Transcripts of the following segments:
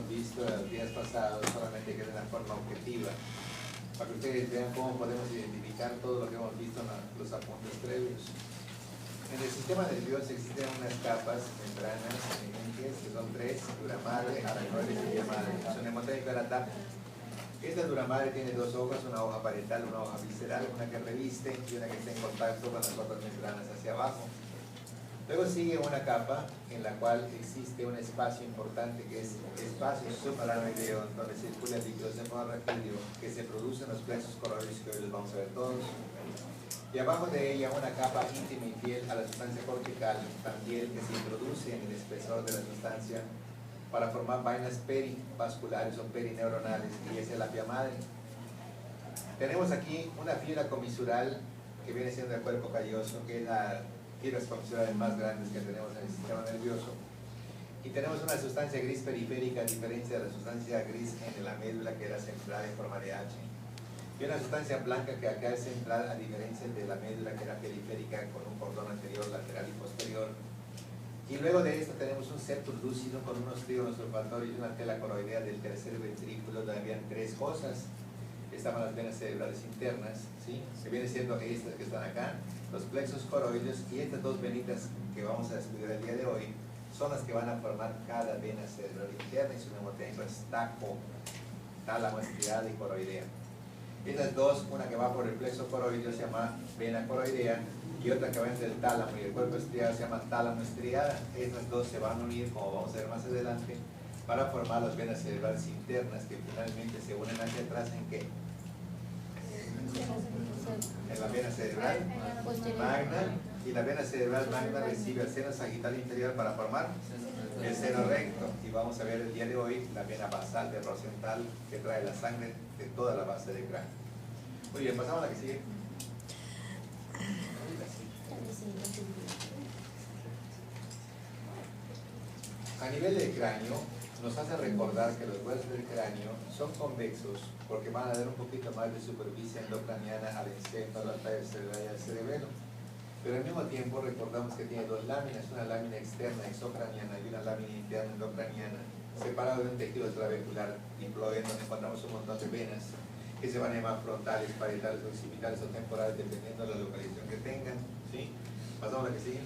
hemos visto los días pasados, solamente que de una forma objetiva, para que ustedes vean cómo podemos identificar todo lo que hemos visto en los apuntes previos. En el sistema nervioso existen unas capas membranas emergentes, que son tres: dura madre, aracnoides y vía madre. Son hemoténica de la tapa. Esta dura madre tiene dos hojas, una hoja parietal, una hoja visceral, una que reviste y una que está en contacto con las otras membranas hacia abajo. Luego sigue una capa en la cual existe un espacio importante, que es espacio subaracnoideo, donde circula el líquido cefalorraquídeo, que se produce en los plexos coroides, que hoy los vamos a ver todos. Y abajo de ella una capa íntima y fiel a la sustancia cortical, también que se introduce en el espesor de la sustancia para formar vainas perivasculares o perineuronales, y esa es la vía madre. Tenemos aquí una fibra comisural que viene siendo el cuerpo calloso, que es la fibras comisurales más grandes que tenemos en el sistema nervioso. Y tenemos una sustancia gris periférica, a diferencia de la sustancia gris en la médula, que era central en forma de H. Y una sustancia blanca que acá es central, a diferencia de la médula, que era periférica, con un cordón anterior, lateral y posterior. Y luego de esto tenemos un septum lúcido con unos trígonos olfatorios y una tela coroidea del tercer ventrículo, donde habían tres cosas. Estaban las venas cerebrales internas, ¿sí? Que vienen siendo estas que están acá, los plexos coroides, y estas dos venitas que vamos a estudiar el día de hoy son las que van a formar cada vena cerebral interna, y su mnemotécnico es taco, tálamo estriada y coroidea. Estas dos, una que va por el plexo coroideo se llama vena coroidea, y otra que va entre el tálamo y el cuerpo estriado se llama tálamo estriada. Estas dos se van a unir, como vamos a ver más adelante, para formar las venas cerebrales internas, que finalmente se unen hacia atrás ¿en qué? En la vena cerebral magna, y la vena cerebral magna recibe el seno sagital inferior para formar el seno recto. Y vamos a ver el día de hoy la vena basal de Rosenthal, que trae la sangre de toda la base del cráneo. Muy bien, pasamos a la que sigue. A nivel del cráneo, nos hace recordar que los huesos del cráneo son convexos porque van a dar un poquito más de superficie endocraniana al encéfalo, al tallo cerebral y al cerebelo. Pero al mismo tiempo recordamos que tiene dos láminas, una lámina externa exocraniana y una lámina interna endocraniana, separado de un tejido trabecular diploide, donde encontramos un montón de venas que se van a llamar frontales, parietales, occipitales o temporales, dependiendo de la localización que tengan, ¿sí? Pasamos a la que sigue.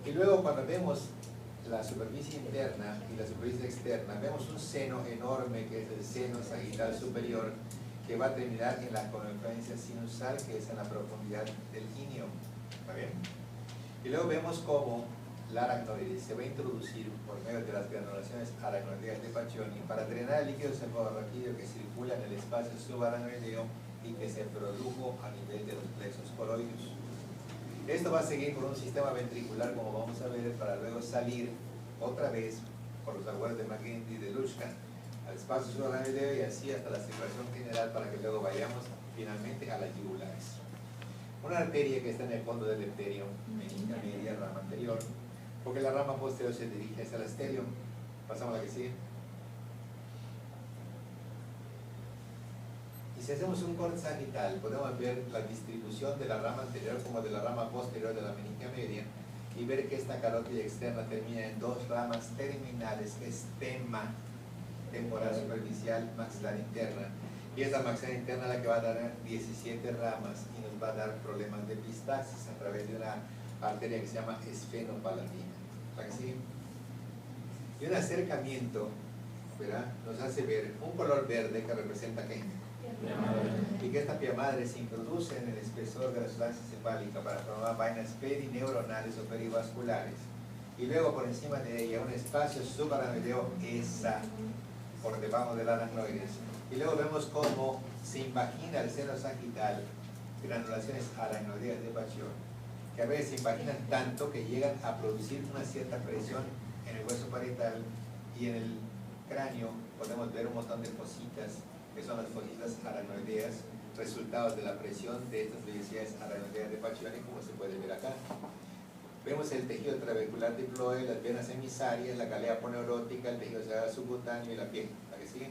Y luego, cuando vemos la superficie interna y la superficie externa, vemos un seno enorme, que es el seno sagital superior, que va a terminar en la confluencia sinusal, que es en la profundidad del íneo. ¿Está bien? Y luego vemos cómo la aracnoides se va a introducir por medio de las granulaciones aracnoideas de Paccioni para drenar el líquido cefalorraquídeo que circula en el espacio subaracnoideo y que se produjo a nivel de los plexos coroides. Esto va a seguir por un sistema ventricular, como vamos a ver, para luego salir otra vez por los agujeros de McGinty y de Lushka al espacio subaracnoideo, y así hasta la circulación general, para que luego vayamos finalmente a las yugulares. Una arteria que está en el fondo del eptelio, meninga media, rama anterior, porque la rama posterior se dirige hacia el estelio. Pasamos a la que sigue. Y si hacemos un corte sagital, podemos ver la distribución de la rama anterior como de la rama posterior de la meningia media, y ver que esta carótida externa termina en dos ramas terminales, estema temporal superficial, maxilar interna. Y esta maxilar interna es la que va a dar 17 ramas y nos va a dar problemas de epistaxis a través de una arteria que se llama esfenopalatina. ¿Para que sigue? Y un acercamiento, ¿verdad?, nos hace ver un color verde que representa ¿qué? Y que esta pía madre se introduce en el espesor de la sustancia cefálica para formar vainas perineuronales o perivasculares, y luego por encima de ella un espacio subaracnoideo, esa por debajo del aracnoides, y luego vemos cómo se invagina el seno sagital, granulaciones aracnoideas de Paccioni, que a veces se invaginan tanto que llegan a producir una cierta presión en el hueso parietal, y en el cráneo podemos ver un montón de fositas, que son las fositas aracnoideas, resultados de la presión de estas vellosidades aracnoideas de Paccioni, como se puede ver acá. Vemos el tejido trabecular diploide, las venas emisarias, la galea poneurótica, el tejido cerebral subcutáneo y la piel. ¿La que sigue?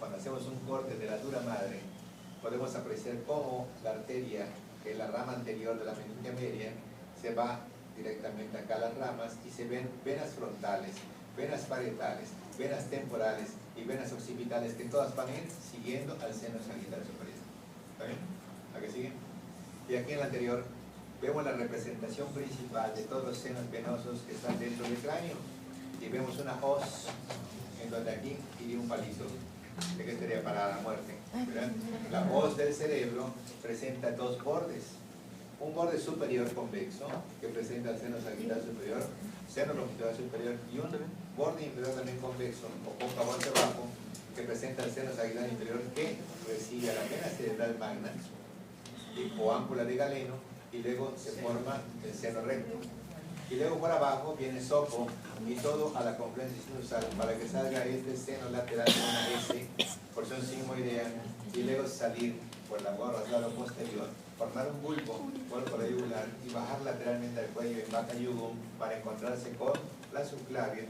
Cuando hacemos un corte de la dura madre, podemos apreciar cómo la arteria, que es la rama anterior de la meningia media, se va directamente acá las ramas y se ven venas frontales, venas parietales, venas temporales y venas occipitales que todas van a ir siguiendo al seno sagital superior. ¿Está bien? ¿A qué sigue? Y aquí en la anterior vemos la representación principal de todos los senos venosos que están dentro del cráneo y vemos una hoz en donde aquí iría un palito. ¿De qué sería? Para la muerte, ¿verdad? La hoz del cerebro presenta dos bordes. Un borde superior convexo que presenta el seno sagital superior, seno longitudinal superior, y un borde inferior también convexo o boca hacia abajo que presenta el seno sagital inferior que recibe a la vena cerebral magna o ámpula de Galeno y luego se forma el seno recto. Y luego por abajo viene sopo y todo a la confluencia sinusal para que salga este seno lateral con una S, porción sigmoidea, y luego salir por la gorra al lado posterior, formar un bulbo por la yugular y bajar lateralmente al cuello en vaca yugum para encontrarse con la subclavia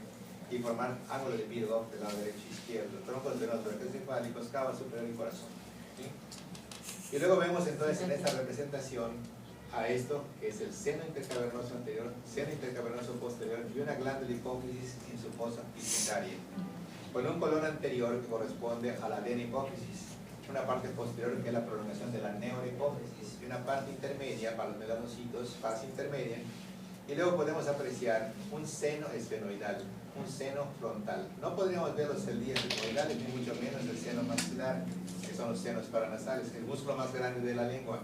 y formar ángulo de Virgo del lado derecho e izquierdo, troncos venosos encefálicos, cava superior y corazón. ¿Sí? Y luego vemos entonces en esta representación a esto que es el seno intercavernoso anterior, seno intercavernoso posterior y una glándula hipófisis en su fosa pituitaria, con un colon anterior que corresponde a la adenihipófisis, una parte posterior que es la prolongación de la neurohipófisis y una parte intermedia para los melanocitos, fase intermedia, y luego podemos apreciar un seno esfenoidal, un seno frontal. No podríamos ver los celdías esfenoidales, ni mucho menos el seno maxilar, que son los senos paranasales, el músculo más grande de la lengua,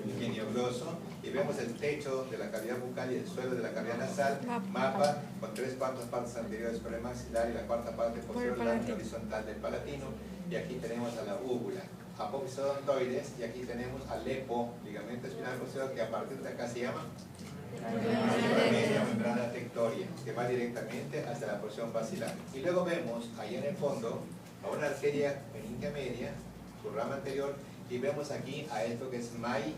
ingenio gloso, y vemos el techo de la cavidad bucal y el suelo de la cavidad nasal, mapa con tres cuartas partes anteriores por el maxilar y la cuarta parte posterior la horizontal del palatino, y aquí tenemos a la úvula, apófisis odontoides, y aquí tenemos al lepo, ligamento espinal posterior, que a partir de acá se llama media membrana tectoria, que va directamente hasta la porción basilar. Y luego vemos ahí en el fondo a una arteria meningia media, su rama anterior, y vemos aquí a esto que es meato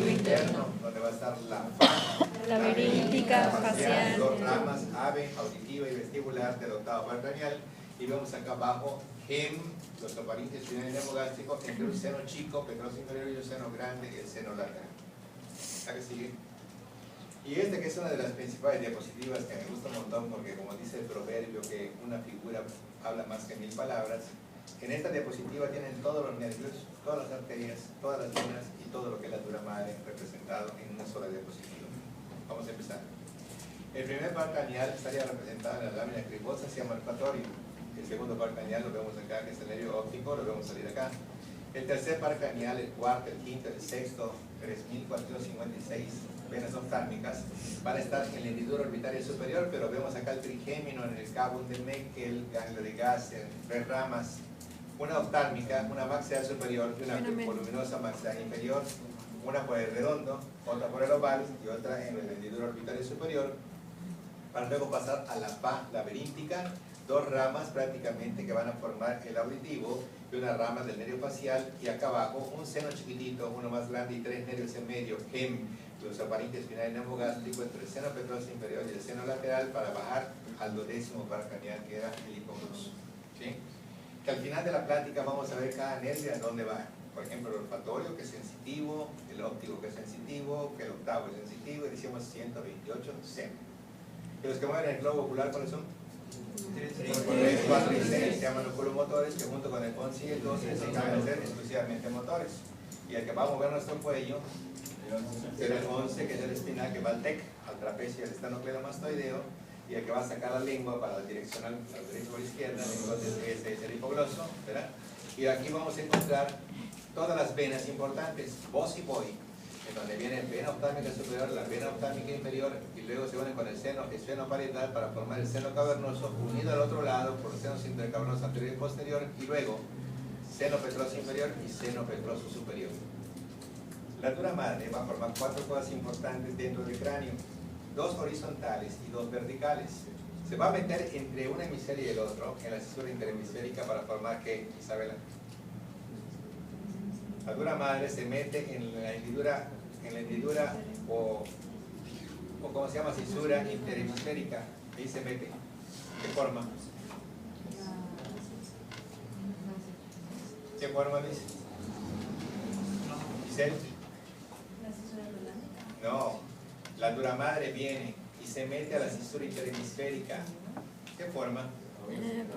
interno, donde va a estar la laberintica facial, dos ramas, ave, auditiva y vestibular del octavo par craneal, y vemos acá abajo los glosofaringes espinal y nemogástrico entre un seno chico, petroso inferior, y un seno grande, el seno lateral. ¿A qué sigue? Y este que es una de las principales diapositivas que me gusta un montón porque como dice el proverbio que una figura habla más que 1000 palabras, en esta diapositiva tienen todos los nervios, todas las arterias, todas las venas y todo lo que es la dura madre representado en una sola diapositiva. Vamos a empezar. El primer par craneal estaría representado en la lámina cribosa, se llama olfatorio. El segundo par craneal lo vemos acá, que es el nervio óptico, lo vemos salir acá. El tercer par craneal, el cuarto, el quinto, el sexto, 3456 venas oftálmicas van a estar en la hendidura orbitaria superior, pero vemos acá el trigémino en el cabo de Meckel, ganglio de Gassen, tres ramas, una oftálmica, una maxilar superior y una voluminosa maxilar inferior, una por el redondo, otra por el oval y otra en la hendidura orbitaria superior, para luego pasar a la PA laberíntica, dos ramas prácticamente que van a formar el auditivo y una rama del nervio facial, y acá abajo un seno chiquitito, uno más grande y tres nervios en medio, glosofaringe espinal y neumogástrico entre el seno petroso inferior y el seno lateral para bajar al 12º par craneal que era el hipogloso. ¿Sí? Que al final de la plática vamos a ver cada nervio a dónde va. Por ejemplo, el olfatorio que es sensitivo, el óptico que es sensitivo, que el octavo es sensitivo, y decimos 128 seno. ¿Y los que mueven el globo ocular cuáles son? 3, 4 y 6 se llaman oculomotores, que junto con el 11 y el 12 se encargan de ser exclusivamente motores. Y el que va a mover nuestro cuello será el 11, que es el espinal, que va al TEC, al trapecio y al esternocleidomastoideo, y el que va a sacar la lengua para la direccional, la derecha o la izquierda, entonces ese es el hipogloso, ¿verdad? Y aquí vamos a encontrar todas las venas importantes, vos y voy, en donde viene vena oftálmica superior, la vena oftálmica inferior, y luego se unen con el seno parietal para formar el seno cavernoso, unido al otro lado por los senos intercavernosos anterior y posterior, y luego seno petroso inferior y seno petroso superior. La dura madre va a formar cuatro cosas importantes dentro del cráneo, dos horizontales y dos verticales. Se va a meter entre un hemisferio y el otro en la cisura interhemisférica para formar, ¿qué, Isabela? La dura madre se mete en la hendidura o ¿cómo se llama? Cisura interhemisférica. Ahí se mete. ¿Qué forma? ¿Qué forma dice? Giselle. No, la dura madre viene y se mete a la cisura interhemisférica. ¿Qué forma?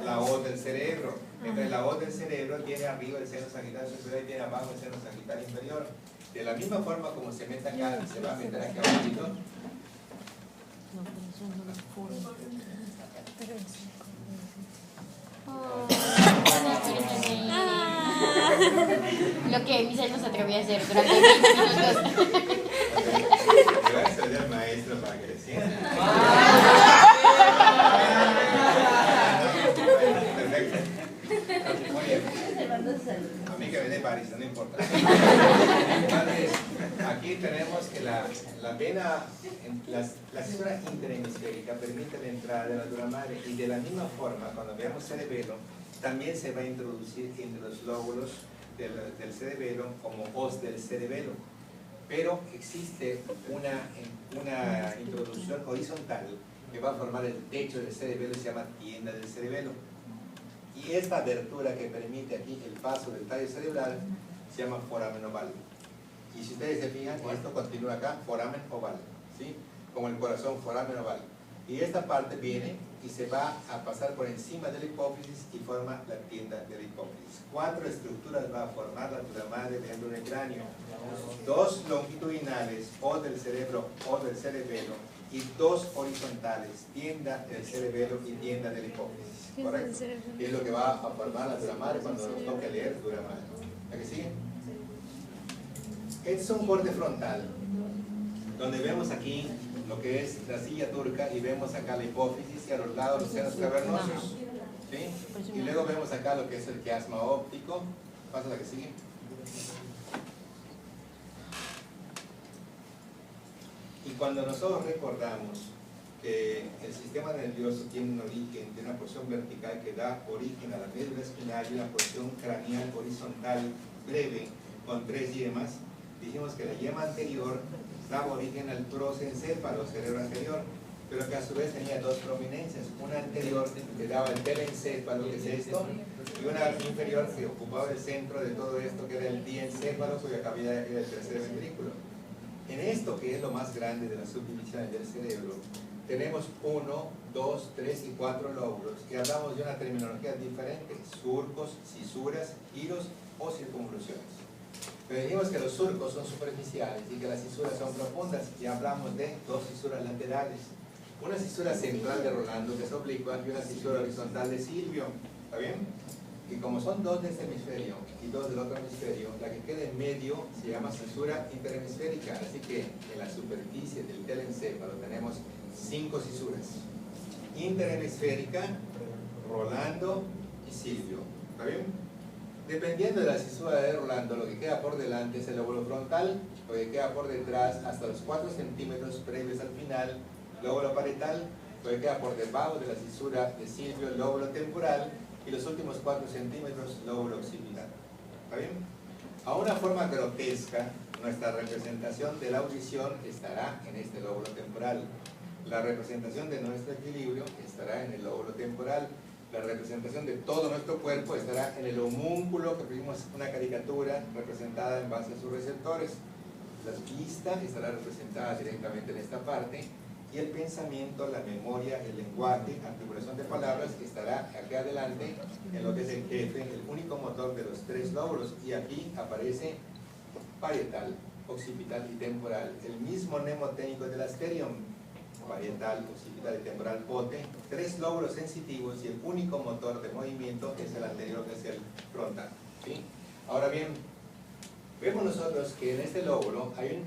La O del cerebro. Entonces la O del cerebro viene arriba del seno sagital superior y viene abajo del seno sagital inferior. De la misma forma como se mete acá, se va a meter acá abajito. Lo que Misael no se atrevía a hacer durante 20 minutos. Yo voy a ser el maestro para que le sientan. Perfecto. Muy bien. A mí que me dé París, no importa. Entonces, aquí tenemos que la vena, la cisura interhemisférica permite la entrada de la dura madre, y de la misma forma, cuando veamos cerebelo, también se va a introducir entre los lóbulos del cerebelo como os del cerebelo. Pero existe una introducción horizontal que va a formar el techo del cerebelo y se llama tienda del cerebelo. Y esta abertura que permite aquí el paso del tallo cerebral se llama foramen oval. Y si ustedes se fijan, esto continúa acá, foramen oval, ¿sí? Como el corazón, foramen oval. Y esta parte viene y se va a pasar por encima de la hipófisis y forma la tienda de la hipófisis. 4 estructuras va a formar la dura madre dentro del cráneo. 2 longitudinales, o del cerebro o del cerebelo, y 2 horizontales, tienda del cerebelo y tienda de la hipófisis. ¿Correcto? Y es lo que va a formar la dura madre cuando nos toque leer dura madre. ¿A que sigue? Este es un corte frontal, donde vemos aquí lo que es la silla turca y vemos acá la hipófisis y a los lados los senos cavernosos, ¿sí? Y luego vemos acá lo que es el quiasma óptico. Pasa la que sigue. Y cuando nosotros recordamos que el sistema nervioso tiene un origen de una porción vertical que da origen a la médula espinal y una porción craneal horizontal breve con 3 yemas, dijimos que la yema anterior daba origen al prosencéfalo, cerebro anterior, pero que a su vez tenía 2 prominencias, una anterior que daba el telencéfalo, que es esto, y una inferior que ocupaba el centro de todo esto, que era el diencéfalo, cuya cavidad era el tercer ventrículo. En esto, que es lo más grande de las subdivisiones del cerebro, tenemos 1, 2, 3 y 4 lóbulos, que hablamos de una terminología diferente: surcos, cisuras, giros o circunvoluciones. Pero dijimos que los surcos son superficiales y que las cisuras son profundas, y hablamos de 2 cisuras laterales. Una cisura central de Rolando, que es oblicua, y una cisura horizontal de Silvio. ¿Está bien? Y como son 2 de este hemisferio y 2 del otro hemisferio, la que queda en medio se llama cisura interhemisférica. Así que en la superficie del telencéfalo tenemos 5 cisuras: interhemisférica, Rolando y Silvio. ¿Está bien? Dependiendo de la cisura de Rolando, lo que queda por delante es el lóbulo frontal, lo que queda por detrás hasta los 4 centímetros previos al final, lóbulo parietal, lo que queda por debajo de la cisura de Silvio, el lóbulo temporal, y los últimos 4 centímetros, lóbulo occipital. ¿Está bien? A una forma grotesca, nuestra representación de la audición estará en este lóbulo temporal. La representación de nuestro equilibrio estará en el lóbulo temporal. La representación de todo nuestro cuerpo estará en el homúnculo, que vimos una caricatura representada en base a sus receptores. La vista estará representada directamente en esta parte, y el pensamiento, la memoria, el lenguaje, articulación de palabras estará aquí adelante en lo que es el jefe, el único motor de los 3 lóbulos. Y aquí aparece parietal, occipital y temporal, el mismo mnemotécnico del asterión: parietal, occipital y temporal, pote, 3 lóbulos sensitivos, y el único motor de movimiento es el anterior, que es el frontal, ¿sí? Ahora bien, vemos nosotros que en este lóbulo hay un